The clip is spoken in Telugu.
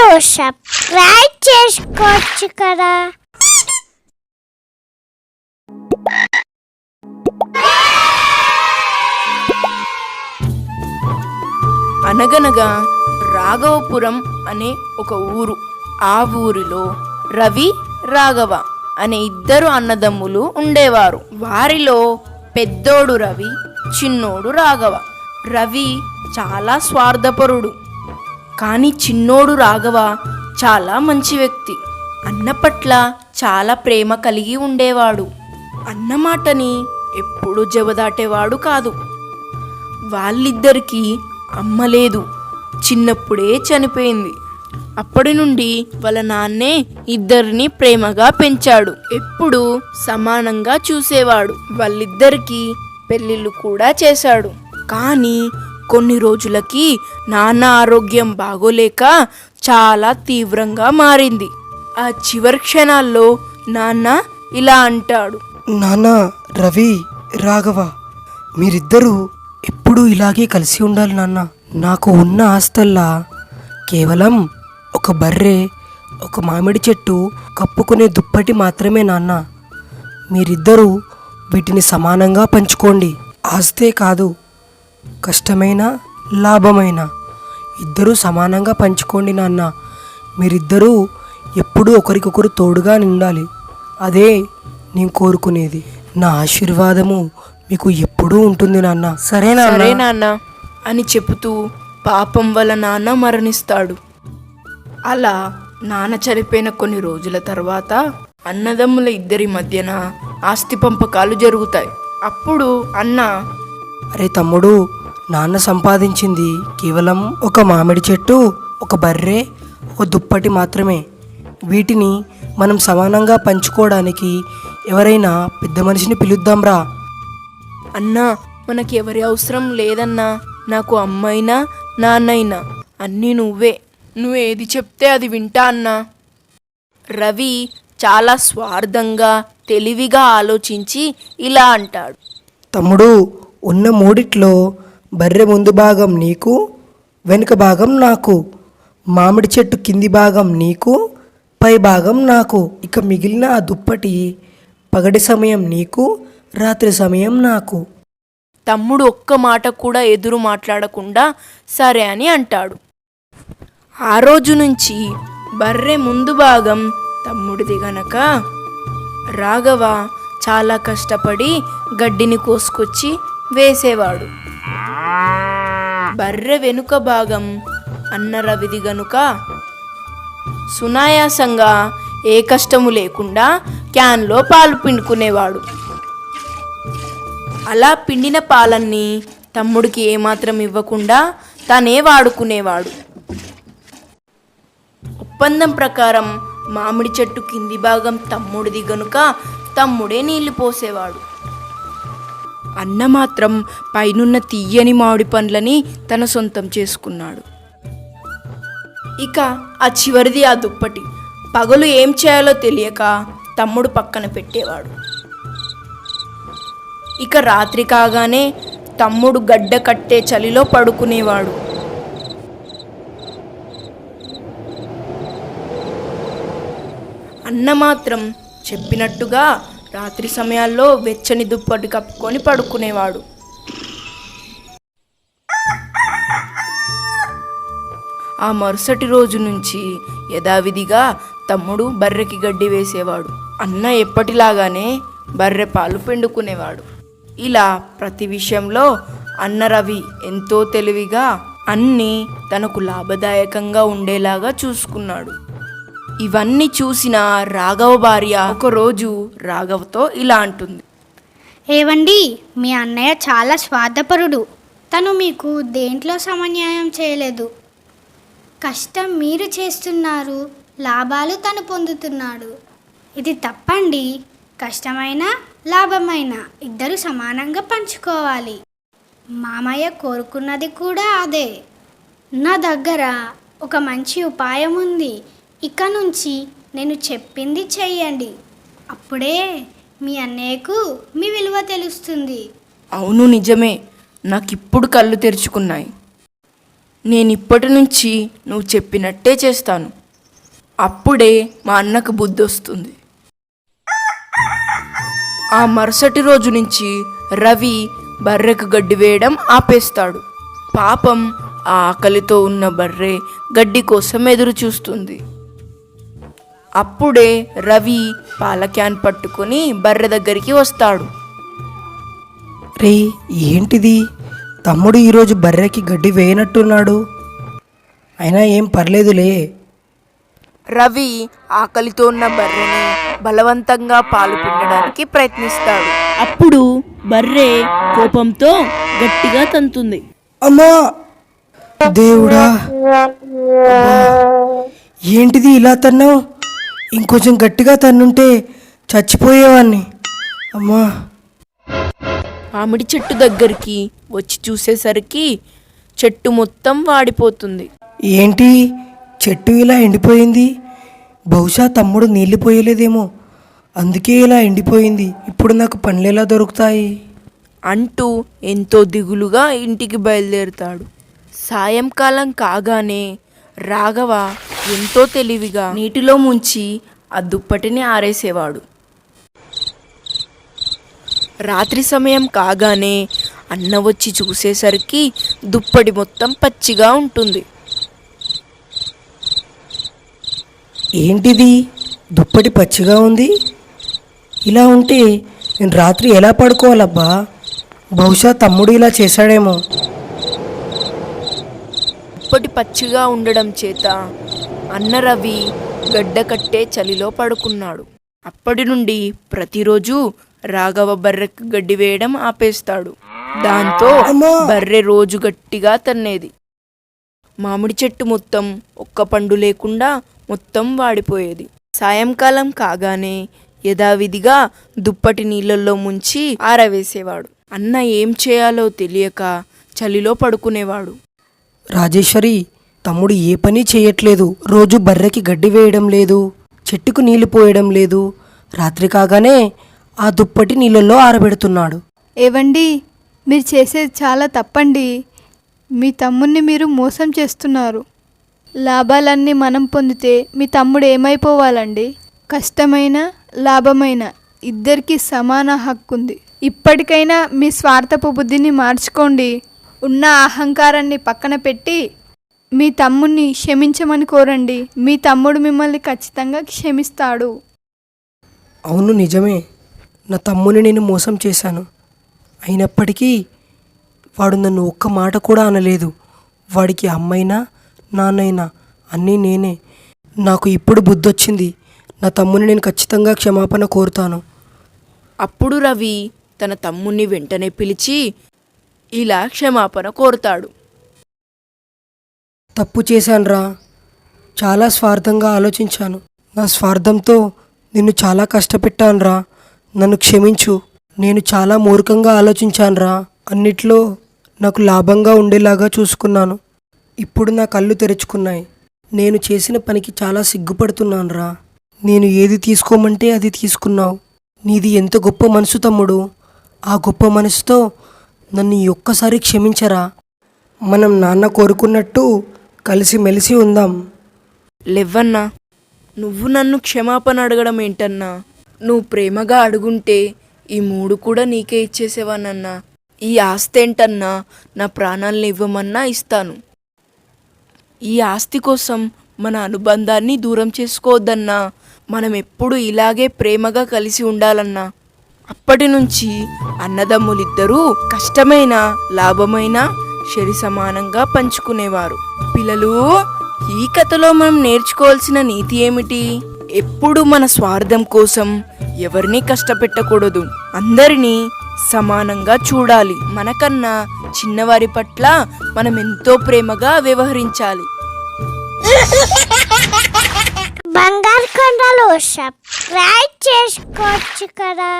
పిల్లలు సబ్స్క్రైబ్ చేసుకోవచ్చు కదా. అనగనగా రాఘవపురం అనే ఒక ఊరు. ఆ ఊరిలో రవి, రాఘవ అనే ఇద్దరు అన్నదమ్ములు ఉండేవారు. వారిలో పెద్దోడు రవి, చిన్నోడు రాఘవ. రవి చాలా స్వార్థపరుడు, కానీ చిన్నోడు రాఘవ చాలా మంచి వ్యక్తి. అన్న పట్ల చాలా ప్రేమ కలిగి ఉండేవాడు. అన్నమాటని ఎప్పుడూ జవదాటేవాడు కాదు. వాళ్ళిద్దరికీ అమ్మ లేదు, చిన్నప్పుడే చనిపోయింది. అప్పటి నుండి వాళ్ళ నాన్నే ఇద్దరిని ప్రేమగా పెంచాడు. ఎప్పుడు సమానంగా చూసేవాడు. వాళ్ళిద్దరికీ పెళ్ళిళ్ళు కూడా చేశాడు. కానీ కొన్ని రోజులకి నాన్న ఆరోగ్యం బాగోలేక చాలా తీవ్రంగా మారింది. ఆ చివరి క్షణాల్లో నాన్న ఇలా అంటాడు, నాన్న, రవి, రాఘవ, మీరిద్దరూ ఎప్పుడూ ఇలాగే కలిసి ఉండాలి నాన్న. నాకు ఉన్న ఆస్తల్లా కేవలం ఒక బర్రె, ఒక మామిడి చెట్టు, కప్పుకునే దుప్పటి మాత్రమే నాన్న. మీరిద్దరూ వీటిని సమానంగా పంచుకోండి. ఆస్తే కాదు, కష్టమైన లాభమైన ఇద్దరూ సమానంగా పంచుకోండి నాన్న. మీరిద్దరూ ఎప్పుడూ ఒకరికొకరు తోడుగా ఉండాలి. అదే నేను కోరుకునేది. నా ఆశీర్వాదము మీకు ఎప్పుడూ ఉంటుంది నాన్న. సరేనా? సరే నాన్న అని చెబుతూ పాపం వల్ల నాన్న మరణిస్తాడు. అలా నాన్న చనిపోయిన కొన్ని రోజుల తర్వాత అన్నదమ్ముల ఇద్దరి మధ్యన ఆస్తి పంపకాలు జరుగుతాయి. అప్పుడు అన్న, అరే తమ్ముడు, నాన్న సంపాదించింది కేవలం ఒక మామిడి చెట్టు, ఒక బర్రె, ఒక దుప్పటి మాత్రమే. వీటిని మనం సమానంగా పంచుకోవడానికి ఎవరైనా పెద్ద మనిషిని పిలుద్దాంరా. అన్నా, మనకి ఎవరి అవసరం లేదన్నా. నాకు అమ్మైనా నాన్నైనా అన్నీ నువ్వే. నువ్వేది చెప్తే అది వింటా అన్నా. రవి చాలా స్వార్థంగా తెలివిగా ఆలోచించి ఇలా అంటాడు, తమ్ముడు, ఉన్న మూడిట్లో బర్రె ముందు భాగం నీకు, వెనుక భాగం నాకు. మామిడి చెట్టు కింది భాగం నీకు, పై భాగం నాకు. ఇక మిగిలిన ఆ దుప్పటి పగటి సమయం నీకు, రాత్రి సమయం నాకు. తమ్ముడు ఒక్క మాట కూడా ఎదురు మాట్లాడకుండా సరే అని అంటాడు. ఆ రోజు నుంచి బర్రె ముందు భాగం తమ్ముడిది గనక రాఘవ చాలా కష్టపడి గడ్డిని కోసుకొచ్చి వేసేవాడు. బర్రె వెనుక భాగం అన్న రవిది గనుక సునాయాసంగా ఏ కష్టము లేకుండా క్యాన్లో పాలు పిండుకునేవాడు. అలా పిండిన పాలన్నీ తమ్ముడికి ఏమాత్రం ఇవ్వకుండా తనే వాడుకునేవాడు. ఒప్పందం ప్రకారం మామిడి చెట్టు కింది భాగం తమ్ముడిది గనుక తమ్ముడే నీళ్లు పోసేవాడు. అన్న మాత్రం పైనున్న తీయని మామిడి పండ్లని తన సొంతం చేసుకున్నాడు. ఇక ఆ చివరిది ఆ దుప్పటి. పగలు ఏం చేయాలో తెలియక తమ్ముడు పక్కన పెట్టేవాడు. ఇక రాత్రి కాగానే తమ్ముడు గడ్డ కట్టే చలిలో పడుకునేవాడు. అన్న మాత్రం చెప్పినట్టుగా రాత్రి సమయాల్లో వెచ్చని దుప్పటి కప్పుకొని పడుకునేవాడు. ఆ మరుసటి రోజు నుంచి యథావిధిగా తమ్ముడు బర్రెకి గడ్డి వేసేవాడు. అన్న ఎప్పటిలాగానే బర్రె పాలు పిండుకునేవాడు. ఇలా ప్రతి విషయంలో అన్న రవి ఎంతో తెలివిగా అన్నీ తనకు లాభదాయకంగా ఉండేలాగా చూసుకున్నాడు. ఇవన్నీ చూసిన రాఘవ భార్య ఒకరోజు రాఘవతో ఇలా అంటుంది, ఏవండి, మీ అన్నయ్య చాలా స్వార్థపరుడు. తను మీకు దేంట్లో సమన్యాయం చేయలేదు. కష్టం మీరు చేస్తున్నారు, లాభాలు తను పొందుతున్నాడు. ఇది తప్పండి. కష్టమైన లాభమైన ఇద్దరు సమానంగా పంచుకోవాలి. మామయ్య కోరుకున్నది కూడా అదే. నా దగ్గర ఒక మంచి ఉపాయం ఉంది. ఇక నుంచి నేను చెప్పింది చెయ్యండి. అప్పుడే మీ అన్నయ్యకు మీ విలువ తెలుస్తుంది. అవును, నిజమే. నాకిప్పుడు కళ్ళు తెరుచుకున్నాయి. నేనిప్పటి నుంచి నువ్వు చెప్పినట్టే చేస్తాను. అప్పుడే మా అన్నకు బుద్ధి వస్తుంది. ఆ మరుసటి రోజు నుంచి రవి బర్రెకు గడ్డి వేయడం ఆపేస్తాడు. పాపం ఆ ఆకలితో ఉన్న బర్రె గడ్డి కోసం ఎదురు చూస్తుంది. అప్పుడే రవి పాల క్యాన్ పట్టుకొని బర్రె దగ్గరికి వస్తాడు. రే, ఏంటిది? తమ్ముడు ఈరోజు బర్రెకి గడ్డి వేయనట్టున్నాడు. అయినా ఏం పర్లేదులే. రవి ఆకలితో ఉన్న బర్రెని బలవంతంగా పాలు పిండడానికి ప్రయత్నిస్తాడు. అప్పుడు బర్రె కోపంతో గట్టిగా తంతుంది. అమ్మా, దేవుడా! అబ్బా, ఏంటిది ఇలా తన్నావు? ఇంకొంచెం గట్టిగా తన్నుంటే చచ్చిపోయేవాణ్ణి. అమ్మా! మామిడి చెట్టు దగ్గరికి వచ్చి చూసేసరికి చెట్టు మొత్తం వాడిపోతుంది. ఏంటి, చెట్టు ఇలా ఎండిపోయింది? బహుశా తమ్ముడు నీళ్ళు పోయలేదేమో, అందుకే ఇలా ఎండిపోయింది. ఇప్పుడు నాకు పండ్లు ఎలా దొరుకుతాయి అంటూ ఎంతో దిగులుగా ఇంటికి బయలుదేరుతాడు. సాయంకాలం కాగానే రాఘవ ఎంతో తెలివిగా నీటిలో ముంచి ఆ దుప్పటిని ఆరేసేవాడు. రాత్రి సమయం కాగానే అన్న వచ్చి చూసేసరికి దుప్పటి మొత్తం పచ్చిగా ఉంటుంది. ఏంటిది, దుప్పటి పచ్చిగా ఉంది? ఇలా ఉంటే నేను రాత్రి ఎలా పడుకోవాలబ్బా? బహుశా తమ్ముడు ఇలా చేశాడేమో. దుప్పటి పచ్చిగా ఉండడం చేత అన్న రవి గడ్డ కట్టే చలిలో పడుకున్నాడు. అప్పటి నుండి ప్రతిరోజు రాఘవ బర్రెకు గడ్డి వేయడం ఆపేస్తాడు. దాంతో బర్రె రోజు గట్టిగా తన్నేది. మామిడి చెట్టు మొత్తం ఒక్క పండు లేకుండా మొత్తం వాడిపోయేది. సాయంకాలం కాగానే యథావిధిగా దుప్పటి నీళ్ళల్లో ముంచి ఆరవేసేవాడు. అన్న ఏం చేయాలో తెలియక చలిలో పడుకునేవాడు. రాజేశ్వరి, తమ్ముడు ఏ పని చేయట్లేదు. రోజు బర్రెకి గడ్డి వేయడం లేదు, చెట్టుకు నీళ్లు పోయడం లేదు. రాత్రి కాగానే ఆ దుప్పటి నీళ్ళల్లో ఆరబెడుతున్నాడు. ఏవండి, మీరు చేసేది చాలా తప్పండి. మీ తమ్ముడిని మీరు మోసం చేస్తున్నారు. లాభాలన్నీ మనం పొందితే మీ తమ్ముడు ఏమైపోవాలండి? కష్టమైన లాభమైన ఇద్దరికీ సమాన హక్కు ఉంది. ఇప్పటికైనా మీ స్వార్థపు బుద్ధిని మార్చుకోండి. ఉన్న అహంకారాన్ని పక్కన పెట్టి మీ తమ్ముడిని క్షమించమని కోరండి. మీ తమ్ముడు మిమ్మల్ని ఖచ్చితంగా క్షమిస్తాడు. అవును, నిజమే. నా తమ్ముని నేను మోసం చేశాను. అయినప్పటికీ వాడు నన్ను ఒక్క మాట కూడా అనలేదు. వాడికి అమ్మైనా నాన్నైనా అన్నీ నేనే. నాకు ఇప్పుడు బుద్ధొచ్చింది. నా తమ్ముని నేను ఖచ్చితంగా క్షమాపణ కోరుతాను. అప్పుడు రవి తన తమ్ముణ్ణి వెంటనే పిలిచి ఇలా క్షమాపణ కోరుతాడు. తప్పు చేశానురా, చాలా స్వార్థంగా ఆలోచించాను. నా స్వార్థంతో నిన్ను చాలా కష్టపెట్టానురా. నన్ను క్షమించు. నేను చాలా మూర్ఖంగా ఆలోచించానురా. అన్నిట్లో నాకు లాభంగా ఉండేలాగా చూసుకున్నాను. ఇప్పుడు నా కళ్ళు తెరుచుకున్నాయి. నేను చేసిన పనికి చాలా సిగ్గుపడుతున్నానురా. నేను ఏది తీసుకోమంటే అది తీసుకున్నావు. నీది ఎంత గొప్ప మనసు తమ్ముడు. ఆ గొప్ప మనసుతో నన్ను ఈ ఒక్కసారి క్షమించరా. మనం నాన్న కోరుకున్నట్టు కలిసిమెలిసి ఉందాం. లేవన్నా, నువ్వు నన్ను క్షమాపణ అడగడం ఏంటన్నా? నువ్వు ప్రేమగా అడుగుంటే ఈ 3 కూడా నీకే ఇచ్చేసేవానన్నా. ఈ ఆస్తి ఏంటన్నా? నా ప్రాణాలను ఇవ్వమన్నా ఇస్తాను. ఈ ఆస్తి కోసం మన అనుబంధాన్ని దూరం చేసుకోవద్దన్నా. మనం ఎప్పుడు ఇలాగే ప్రేమగా కలిసి ఉండాలన్నా. అప్పటి నుంచి అన్నదమ్ములిద్దరూ కష్టమైన లాభమైన శరి సమానంగా పంచుకునేవారు. పిల్లలు, ఈ కథలో మనం నేర్చుకోవాల్సిన నీతి ఏమిటి? ఎప్పుడు మన స్వార్థం కోసం ఎవరిని కష్టపెట్టకూడదు. అందరినీ సమానంగా చూడాలి. మనకన్నా చిన్నవారి పట్ల మనం ఎంతో ప్రేమగా వ్యవహరించాలి. బంగారు కొండలు సబ్స్క్రైబ్ చేసుకోవచ్చు కదా.